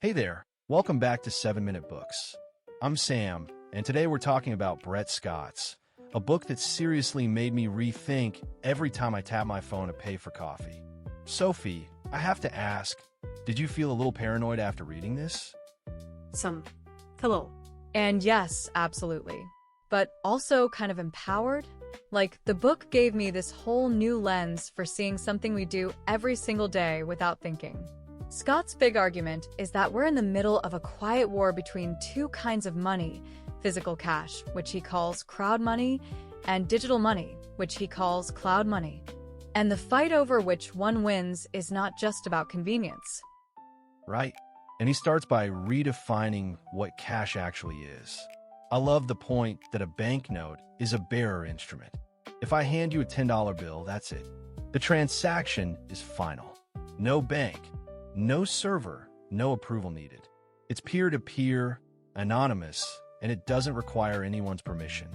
Hey there, welcome back to 7-Minute Books. I'm Sam, and today we're talking about Brett Scott's, a book that seriously made me rethink every time I tap my phone to pay for coffee. Sophie, I have to ask, did you feel a little paranoid after reading this? Hello. And yes, absolutely. But also kind of empowered. Like, the book gave me this whole new lens for seeing something we do every single day without thinking. Scott's big argument is that we're in the middle of a quiet war between two kinds of money: physical cash, which he calls crowd money, and digital money, which he calls cloud money. And the fight over which one wins is not just about convenience. Right. And he starts by redefining what cash actually is. I love the point that a banknote is a bearer instrument. If I hand you a $10 bill, that's it. The transaction is final. No bank, no server, no approval needed. It's peer-to-peer, anonymous, and it doesn't require anyone's permission.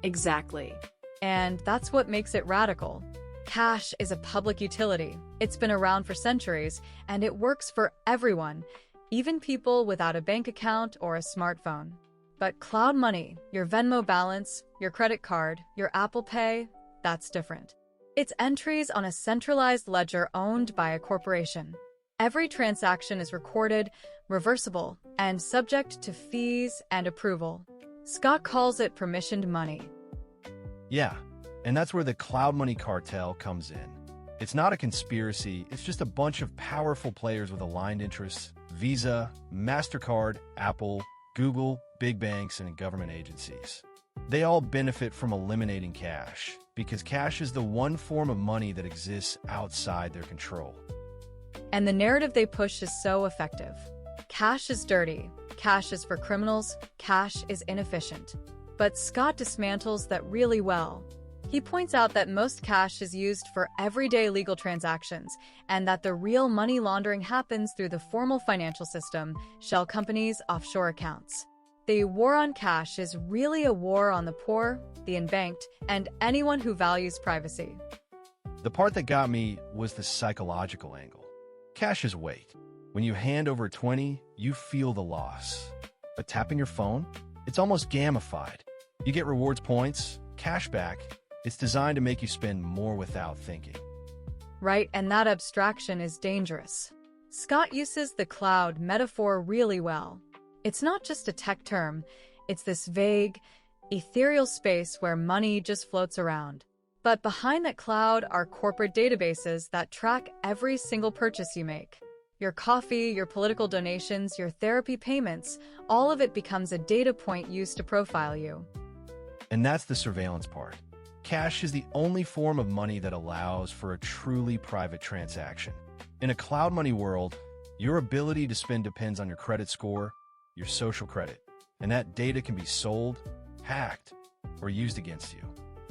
Exactly. And that's what makes it radical. Cash is a public utility. It's been around for centuries, and it works for everyone, even people without a bank account or a smartphone. But cloud money, your Venmo balance, your credit card, your Apple Pay, that's different. It's entries on a centralized ledger owned by a corporation. Every transaction is recorded, reversible, and subject to fees and approval. Scott calls it permissioned money. Yeah, and that's where the Cloudmoney Cartel comes in. It's not a conspiracy, it's just a bunch of powerful players with aligned interests: Visa, Mastercard, Apple, Google, big banks, and government agencies. They all benefit from eliminating cash, because cash is the one form of money that exists outside their control. And the narrative they push is so effective. Cash is dirty, cash is for criminals, cash is inefficient. But Scott dismantles that really well. He points out that most cash is used for everyday legal transactions, and that the real money laundering happens through the formal financial system, shell companies, offshore accounts. The war on cash is really a war on the poor, the unbanked, and anyone who values privacy. The part that got me was the psychological angle. Cash is weight. When you hand over 20, you feel the loss. But tapping your phone, it's almost gamified. You get rewards points, cash back. It's designed to make you spend more without thinking. Right, and that abstraction is dangerous. Scott uses the cloud metaphor really well. It's not just a tech term, it's this vague, ethereal space where money just floats around. But behind that cloud are corporate databases that track every single purchase you make. Your coffee, your political donations, your therapy payments, all of it becomes a data point used to profile you. And that's the surveillance part. Cash is the only form of money that allows for a truly private transaction. In a cloud money world, your ability to spend depends on your credit score, your social credit, and that data can be sold, hacked, or used against you.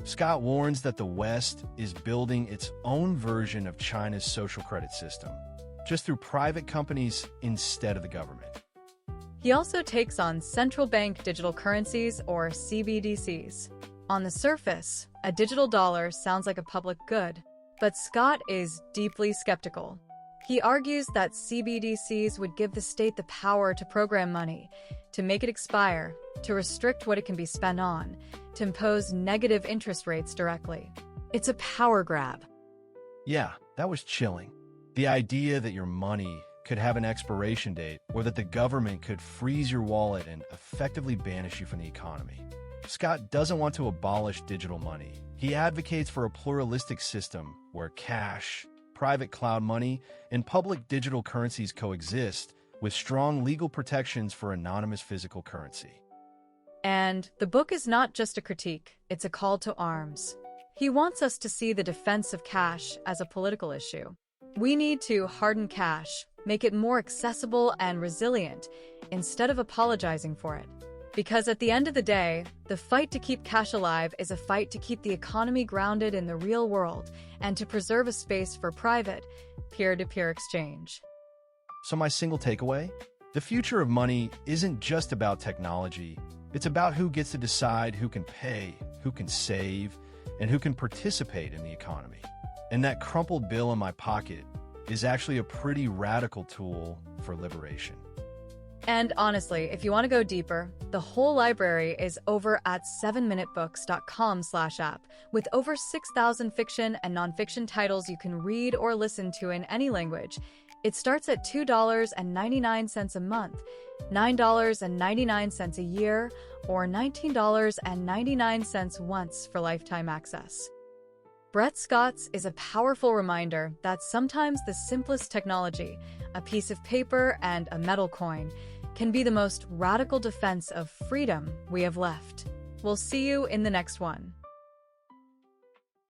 Scott warns that the West is building its own version of China's social credit system, just through private companies instead of the government. He also takes on central bank digital currencies, or CBDCs. On the surface, a digital dollar sounds like a public good, but Scott is deeply skeptical. He argues that CBDCs would give the state the power to program money, to make it expire, to restrict what it can be spent on, to impose negative interest rates directly. It's a power grab. Yeah, that was chilling. The idea that your money could have an expiration date, or that the government could freeze your wallet and effectively banish you from the economy. Scott doesn't want to abolish digital money. He advocates for a pluralistic system where cash, private cloud money, and public digital currencies coexist, with strong legal protections for anonymous physical currency. And the book is not just a critique, it's a call to arms. He wants us to see the defense of cash as a political issue. We need to harden cash, make it more accessible and resilient, instead of apologizing for it. Because at the end of the day, the fight to keep cash alive is a fight to keep the economy grounded in the real world and to preserve a space for private, peer-to-peer exchange. So my single takeaway? The future of money isn't just about technology. It's about who gets to decide who can pay, who can save, and who can participate in the economy. And that crumpled bill in my pocket is actually a pretty radical tool for liberation. And honestly, if you want to go deeper, the whole library is over at 7minutebooks.com/app with over 6,000 fiction and nonfiction titles you can read or listen to in any language. It starts at $2.99 a month, $9.99 a year, or $19.99 once for lifetime access. Brett Scott's is a powerful reminder that sometimes the simplest technology, a piece of paper and a metal coin, can be the most radical defense of freedom we have left. We'll see you in the next one.